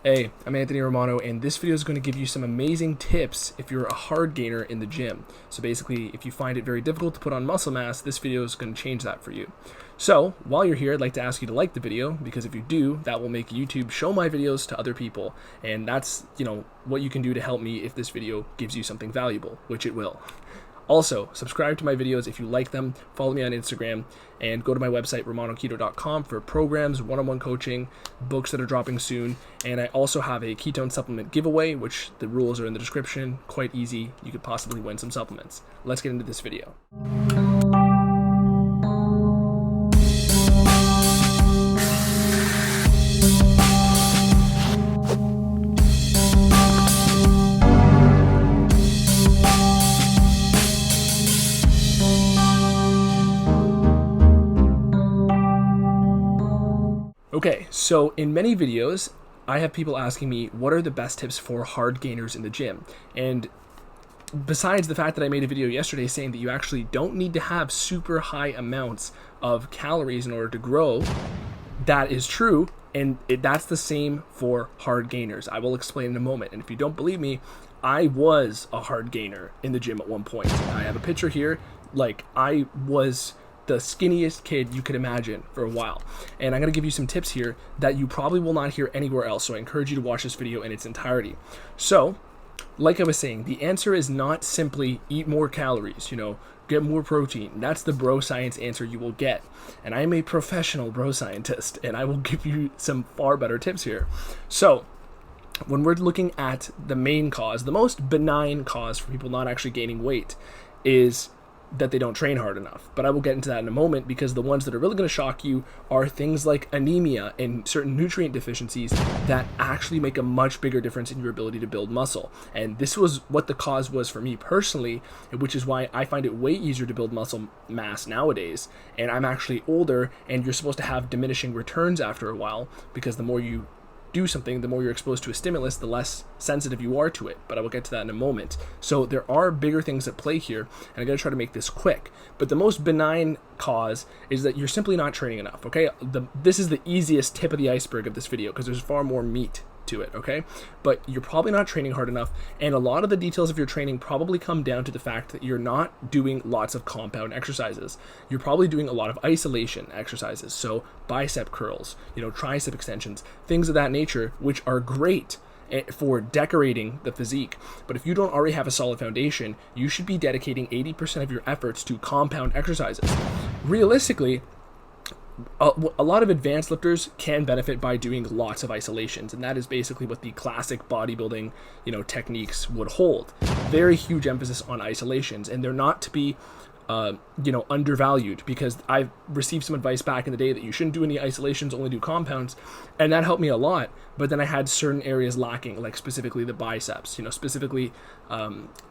Hey, I'm Anthony Romano, and this video is going to give you some amazing tips if you're a hard gainer in the gym. So basically, if you find it very difficult to put on muscle mass, this video is going to change that for you. So while you're here, I'd like to ask you to like the video, because if you do, that will make YouTube show my videos to other people. And that's, what you can do to help me if this video gives you something valuable, which it will. Also, subscribe to my videos if you like them, follow me on Instagram, and go to my website, romanoketo.com, for programs, one-on-one coaching, books that are dropping soon, and I also have a ketone supplement giveaway, which the rules are in the description. Quite easy. You could possibly win some supplements. Let's get into this video. Okay, so in many videos, I have people asking me, what are the best tips for hard gainers in the gym? And besides the fact that I made a video yesterday saying that you actually don't need to have super high amounts of calories in order to grow, that is true, and that's the same for hard gainers. I will explain in a moment, and if you don't believe me, I was a hard gainer in the gym at one point. I have a picture here, I was the skinniest kid you could imagine for a while. And I'm going to give you some tips here that you probably will not hear anywhere else. So I encourage you to watch this video in its entirety. So, like I was saying, the answer is not simply eat more calories, get more protein. That's the bro science answer you will get. And I am a professional bro scientist, and I will give you some far better tips here. So, when we're looking at the main cause, the most benign cause for people not actually gaining weight is that they don't train hard enough. But I will get into that in a moment, because the ones that are really going to shock you are things like anemia and certain nutrient deficiencies that actually make a much bigger difference in your ability to build muscle. And this was what the cause was for me personally, which is why I find it way easier to build muscle mass nowadays. And I'm actually older, and you're supposed to have diminishing returns after a while, because the more you do something, the more you're exposed to a stimulus, the less sensitive you are to it. But I will get to that in a moment. So there are bigger things at play here, and I'm going to try to make this quick. But the most benign cause is that you're simply not training enough, okay? This is the easiest tip of the iceberg of this video, because there's far more meat to it, okay? But you're probably not training hard enough, and a lot of the details of your training probably come down to the fact that you're not doing lots of compound exercises. You're probably doing a lot of isolation exercises, so bicep curls, tricep extensions, things of that nature, which are great for decorating the physique. But if you don't already have a solid foundation, you should be dedicating 80% of your efforts to compound exercises. Realistically, a lot of advanced lifters can benefit by doing lots of isolations, and that is basically what the classic bodybuilding, techniques would hold. Very huge emphasis on isolations, and they're not to be undervalued, because I've received some advice back in the day that you shouldn't do any isolations, only do compounds, and that helped me a lot. But then I had certain areas lacking, like specifically the biceps, specifically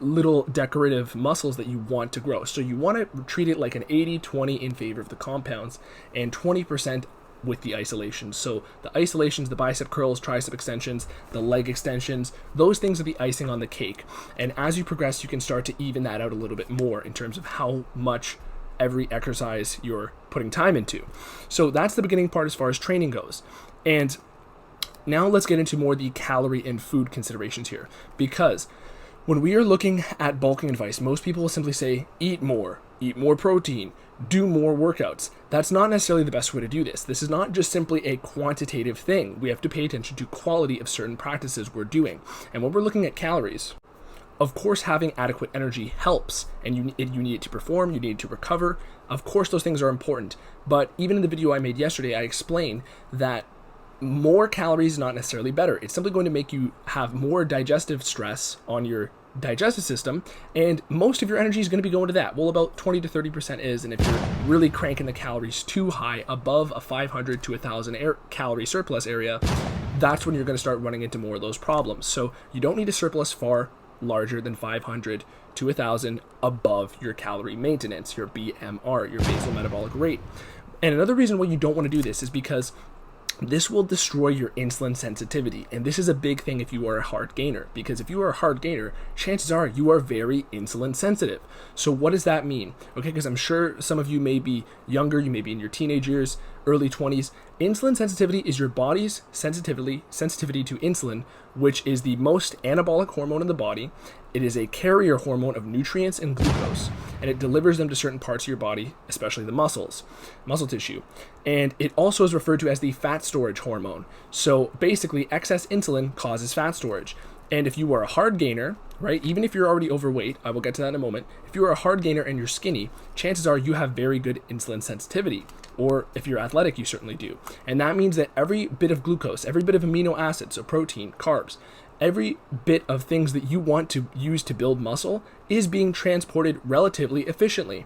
little decorative muscles that you want to grow. So you want to treat it like an 80-20 in favor of the compounds and 20% with the isolations. So the isolations, the bicep curls, tricep extensions, the leg extensions, those things are the icing on the cake. And as you progress, you can start to even that out a little bit more in terms of how much every exercise you're putting time into. So that's the beginning part as far as training goes. And now let's get into more the calorie and food considerations here, because when we are looking at bulking advice, most people will simply say, eat more protein, do more workouts. That's not necessarily the best way to do this. This is not just simply a quantitative thing. We have to pay attention to quality of certain practices we're doing. And when we're looking at calories, of course, having adequate energy helps, and you need it to perform, you need it to recover. Of course, those things are important. But even in the video I made yesterday, I explained that more calories is not necessarily better. It's simply going to make you have more digestive stress on your digestive system, and most of your energy is going to be going to that. Well, about 20 to 30% is, and if you're really cranking the calories too high, above a 500 to 1,000 calorie surplus area, that's when you're going to start running into more of those problems. So you don't need a surplus far larger than 500 to 1,000 above your calorie maintenance, your BMR, your basal metabolic rate. And another reason why you don't want to do this is because this will destroy your insulin sensitivity. And this is a big thing if you are a hard gainer, because if you are a hard gainer, chances are you are very insulin sensitive. So what does that mean? Okay, because I'm sure some of you may be younger, you may be in your teenage years, early 20s. Insulin sensitivity is your body's sensitivity to insulin, which is the most anabolic hormone in the body. It is a carrier hormone of nutrients and glucose, and it delivers them to certain parts of your body, especially the muscle tissue. And it also is referred to as the fat storage hormone. So basically, excess insulin causes fat storage. And if you are a hard gainer, right, even if you're already overweight, I will get to that in a moment, if you are a hard gainer and you're skinny, chances are you have very good insulin sensitivity. Or if you're athletic, you certainly do. And that means that every bit of glucose, every bit of amino acids, so protein, carbs, every bit of things that you want to use to build muscle is being transported relatively efficiently.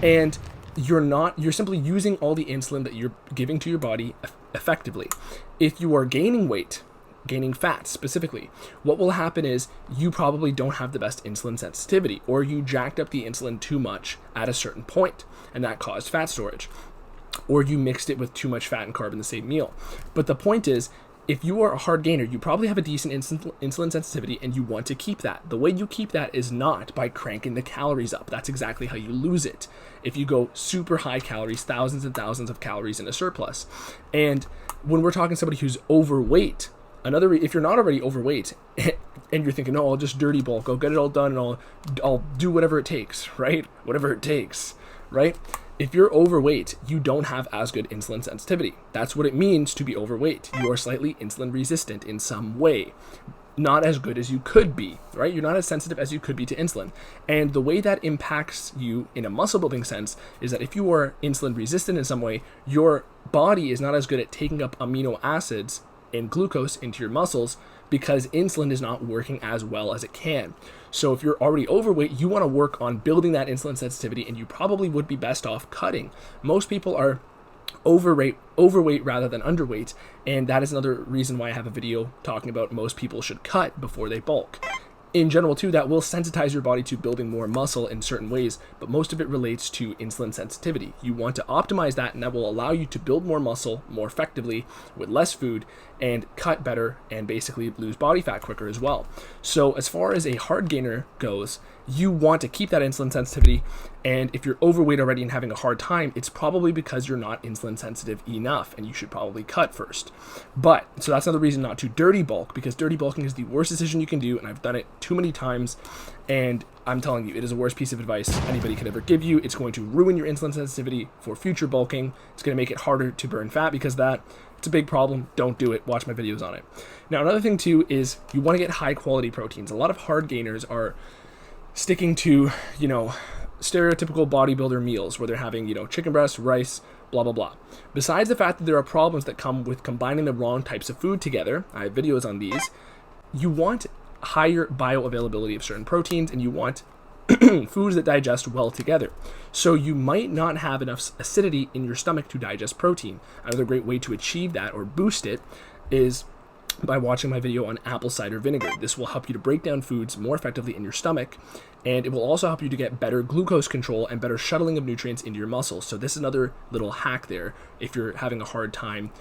And you're simply using all the insulin that you're giving to your body effectively. If you are gaining weight, gaining fat specifically, what will happen is you probably don't have the best insulin sensitivity, or you jacked up the insulin too much at a certain point, and that caused fat storage, or you mixed it with too much fat and carb in the same meal. But the point is, if you are a hard gainer, you probably have a decent insulin sensitivity, and you want to keep that. The way you keep that is not by cranking the calories up. That's exactly how you lose it. If you go super high calories, thousands and thousands of calories in a surplus. And when we're talking somebody who's overweight, if you're not already overweight and you're thinking, no, I'll just dirty bulk, I'll get it all done, and I'll do whatever it takes, right? Whatever it takes, right? If you're overweight, you don't have as good insulin sensitivity. That's what it means to be overweight. You are slightly insulin resistant in some way. Not as good as you could be, right? You're not as sensitive as you could be to insulin. And the way that impacts you in a muscle building sense is that if you are insulin resistant in some way, your body is not as good at taking up amino acids and glucose into your muscles because insulin is not working as well as it can. So if you're already overweight, you want to work on building that insulin sensitivity, and you probably would be best off cutting. Most people are overweight rather than underweight, and that is another reason why I have a video talking about most people should cut before they bulk. In general, too, that will sensitize your body to building more muscle in certain ways, but most of it relates to insulin sensitivity. You want to optimize that, and that will allow you to build more muscle more effectively with less food and cut better and basically lose body fat quicker as well. So as far as a hard gainer goes, you want to keep that insulin sensitivity, and if you're overweight already and having a hard time, it's probably because you're not insulin sensitive enough, and you should probably cut first. But, so that's another reason not to dirty bulk, because dirty bulking is the worst decision you can do, and I've done it too many times, and I'm telling you, it is the worst piece of advice anybody could ever give you. It's going to ruin your insulin sensitivity for future bulking. It's going to make it harder to burn fat because it's a big problem. Don't do it. Watch my videos on it. Now, another thing too is you want to get high quality proteins. A lot of hard gainers are sticking to, stereotypical bodybuilder meals where they're having, chicken breast, rice, blah, blah, blah. Besides the fact that there are problems that come with combining the wrong types of food together, I have videos on these, you want higher bioavailability of certain proteins, and you want foods that digest well together. So you might not have enough acidity in your stomach to digest protein. Another great way to achieve that or boost it is by watching my video on apple cider vinegar. This will help you to break down foods more effectively in your stomach, and it will also help you to get better glucose control and better shuttling of nutrients into your muscles. So this is another little hack there if you're having a hard time,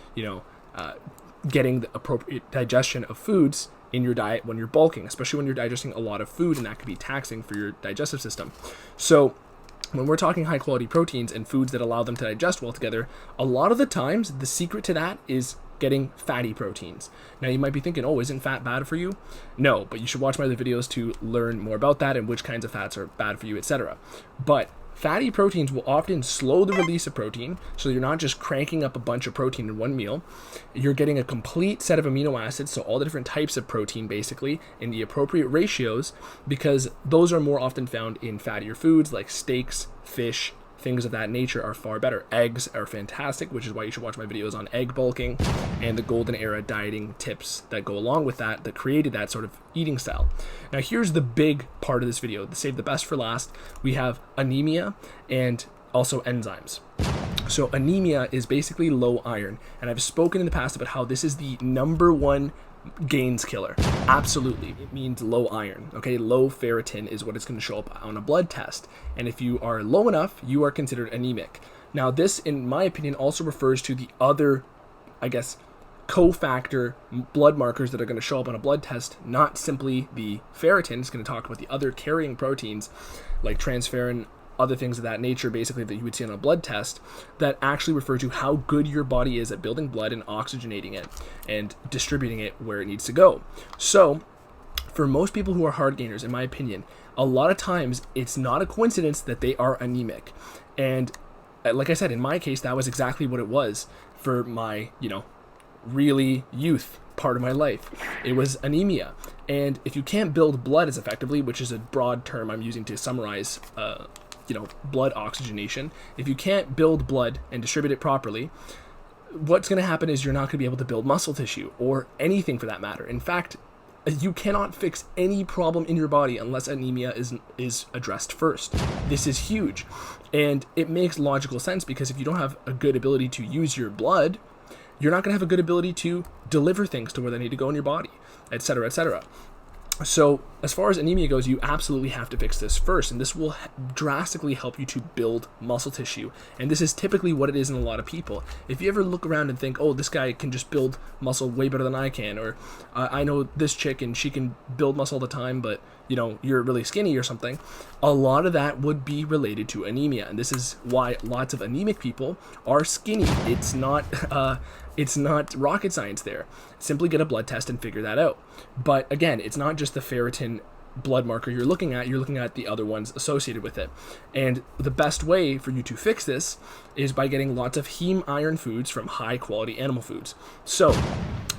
getting the appropriate digestion of foods in your diet when you're bulking, especially when you're digesting a lot of food, and that can be taxing for your digestive system. So when we're talking high quality proteins and foods that allow them to digest well together, a lot of the times the secret to that is getting fatty proteins. Now you might be thinking, oh, isn't fat bad for you? No, but you should watch my other videos to learn more about that and which kinds of fats are bad for you, etc. But fatty proteins will often slow the release of protein, so you're not just cranking up a bunch of protein in one meal. You're getting a complete set of amino acids, so all the different types of protein basically, in the appropriate ratios, because those are more often found in fattier foods like steaks, fish, things of that nature are far better. Eggs are fantastic, which is why you should watch my videos on egg bulking and the golden era dieting tips that go along with that created that sort of eating style. Now here's the big part of this video, to save the best for last. We have anemia and also enzymes. So anemia is basically low iron, and I've spoken in the past about how this is the number one gains killer. Absolutely. It means low iron. Okay, low ferritin is what it's going to show up on a blood test. And if you are low enough, you are considered anemic. Now, this, in my opinion, also refers to the other, cofactor blood markers that are going to show up on a blood test, not simply the ferritin. It's going to talk about the other carrying proteins like transferrin, other things of that nature, basically, that you would see on a blood test, that actually refer to how good your body is at building blood and oxygenating it and distributing it where it needs to go. So for most people who are hard gainers, in my opinion, a lot of times it's not a coincidence that they are anemic. And like I said, in my case, that was exactly what it was for my, really youth part of my life. It was anemia. And if you can't build blood as effectively, which is a broad term I'm using to summarize, blood oxygenation, if you can't build blood and distribute it properly, what's going to happen is you're not going to be able to build muscle tissue or anything for that matter. In fact, you cannot fix any problem in your body unless anemia is addressed first. This is huge. And it makes logical sense, because if you don't have a good ability to use your blood, you're not going to have a good ability to deliver things to where they need to go in your body, etc., etc. So as far as anemia goes, you absolutely have to fix this first, and this will drastically help you to build muscle tissue. And this is typically what it is in a lot of people. If you ever look around and think, oh, this guy can just build muscle way better than I can, or I know this chick and she can build muscle all the time, but you're really skinny or something, a lot of that would be related to anemia. And this is why lots of anemic people are skinny. It's not rocket science there. Simply get a blood test and figure that out. But again, it's not just the ferritin blood marker you're looking at the other ones associated with it. And the best way for you to fix this is by getting lots of heme iron foods from high quality animal foods. So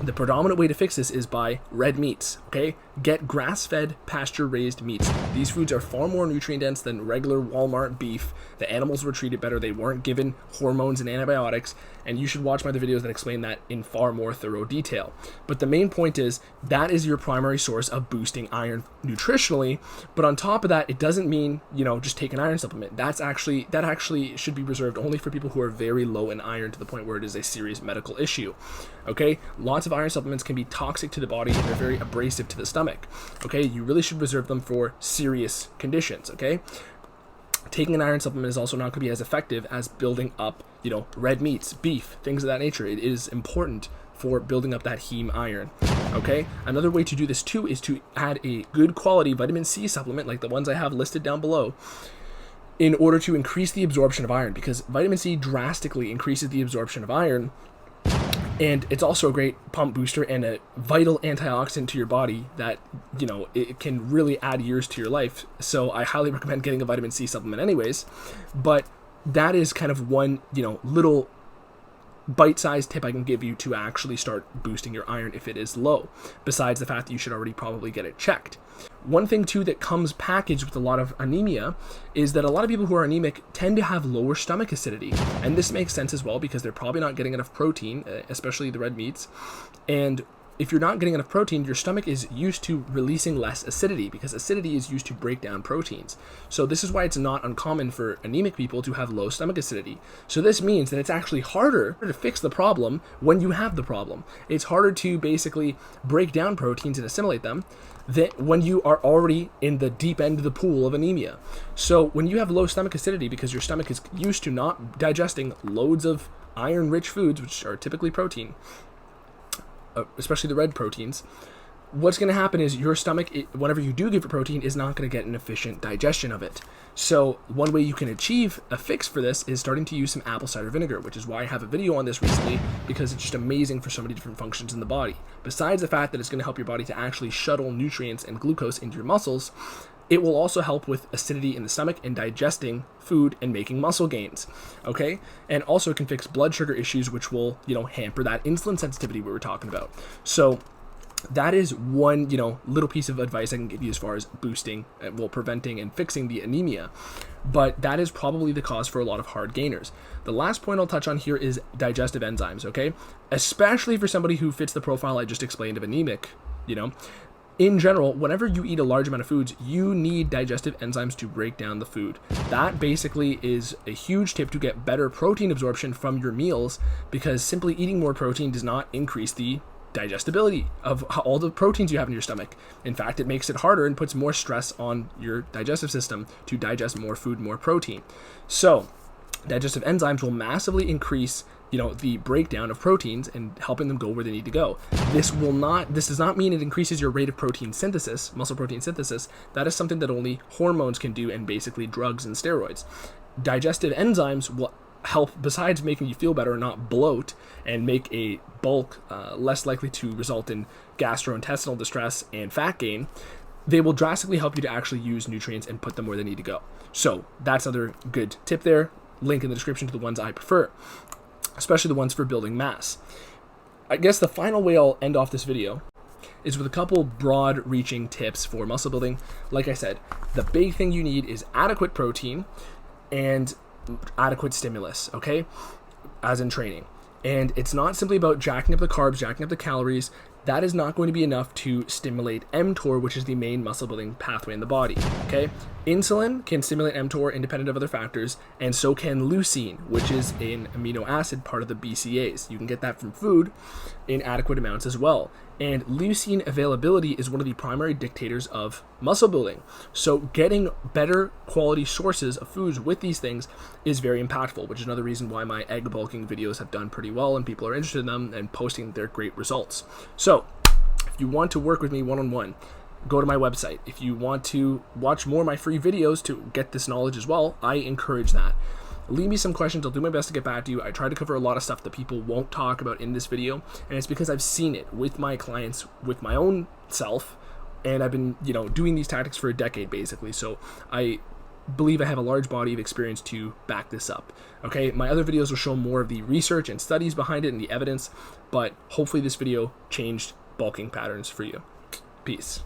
the predominant way to fix this is by red meats, okay? Get grass-fed, pasture-raised meats. These foods are far more nutrient-dense than regular Walmart beef. The animals were treated better. They weren't given hormones and antibiotics. And you should watch my other videos that explain that in far more thorough detail. But the main point is that is your primary source of boosting iron nutritionally. But on top of that, it doesn't mean, just take an iron supplement. That actually should be reserved only for people who are very low in iron, to the point where it is a serious medical issue. Okay? Lots of iron supplements can be toxic to the body, and they're very abrasive to the stomach. Okay? You really should reserve them for serious conditions. Okay? Taking an iron supplement is also not going to be as effective as building up, red meats, beef, things of that nature. It is important for building up that heme iron. Okay? Another way to do this too is to add a good quality vitamin C supplement, like the ones I have listed down below, in order to increase the absorption of iron, because vitamin C drastically increases the absorption of iron. And it's also a great pump booster and a vital antioxidant to your body that, it can really add years to your life. So I highly recommend getting a vitamin C supplement anyways. But that is kind of one, little bite-sized tip I can give you to actually start boosting your iron if it is low, besides the fact that you should already probably get it checked. One thing too that comes packaged with a lot of anemia is that a lot of people who are anemic tend to have lower stomach acidity, and this makes sense as well, because they're probably not getting enough protein, especially the red meats. And if you're not getting enough protein, your stomach is used to releasing less acidity, because acidity is used to break down proteins. So this is why it's not uncommon for anemic people to have low stomach acidity. So this means that it's actually harder to fix the problem when you have the problem. It's harder to basically break down proteins and assimilate them than when you are already in the deep end of the pool of anemia. So when you have low stomach acidity, because your stomach is used to not digesting loads of iron-rich foods, which are typically protein, especially the red proteins, what's going to happen is your stomach, whenever you do give it protein, is not going to get an efficient digestion of it. So one way you can achieve a fix for this is starting to use some apple cider vinegar, which is why I have a video on this recently, because it's just amazing for so many different functions in the body. Besides the fact that it's going to help your body to actually shuttle nutrients and glucose into your muscles, it will also help with acidity in the stomach and digesting food and making muscle gains, okay? And also it can fix blood sugar issues, which will, hamper that insulin sensitivity we were talking about. So that is one, little piece of advice I can give you as far as boosting, preventing and fixing the anemia. But that is probably the cause for a lot of hard gainers. The last point I'll touch on here is digestive enzymes, okay? Especially for somebody who fits the profile I just explained of anemic, In general, whenever you eat a large amount of foods, you need digestive enzymes to break down the food. That basically is a huge tip to get better protein absorption from your meals, because simply eating more protein does not increase the digestibility of all the proteins you have in your stomach. In fact, it makes it harder and puts more stress on your digestive system to digest more food, more protein. So digestive enzymes will massively increase the breakdown of proteins and helping them go where they need to go. This does not mean it increases your rate of protein synthesis, muscle protein synthesis. That is something that only hormones can do, and basically drugs and steroids. Digestive enzymes will help, besides making you feel better and not bloat, and make a bulk less likely to result in gastrointestinal distress and fat gain. They will drastically help you to actually use nutrients and put them where they need to go. So that's another good tip there. Link in the description to the ones I prefer, especially the ones for building mass. I guess the final way I'll end off this video is with a couple broad-reaching tips for muscle building. Like I said, the big thing you need is adequate protein and adequate stimulus, okay, as in training. And it's not simply about jacking up the carbs, jacking up the calories. That is not going to be enough to stimulate mTOR, which is the main muscle building pathway in the body, okay? Insulin can stimulate mTOR independent of other factors, and so can leucine, which is an amino acid part of the BCAAs. You can get that from food in adequate amounts as well. And leucine availability is one of the primary dictators of muscle building. So getting better quality sources of foods with these things is very impactful, which is another reason why my egg bulking videos have done pretty well and people are interested in them and posting their great results. So if you want to work with me one-on-one, go to my website. If you want to watch more of my free videos to get this knowledge as well, I encourage that. Leave me some questions. I'll do my best to get back to you. I try to cover a lot of stuff that people won't talk about in this video, and it's because I've seen it with my clients, with my own self, and I've been, doing these tactics for a decade basically. So I believe I have a large body of experience to back this up. Okay, my other videos will show more of the research and studies behind it and the evidence, but hopefully this video changed bulking patterns for you. Peace.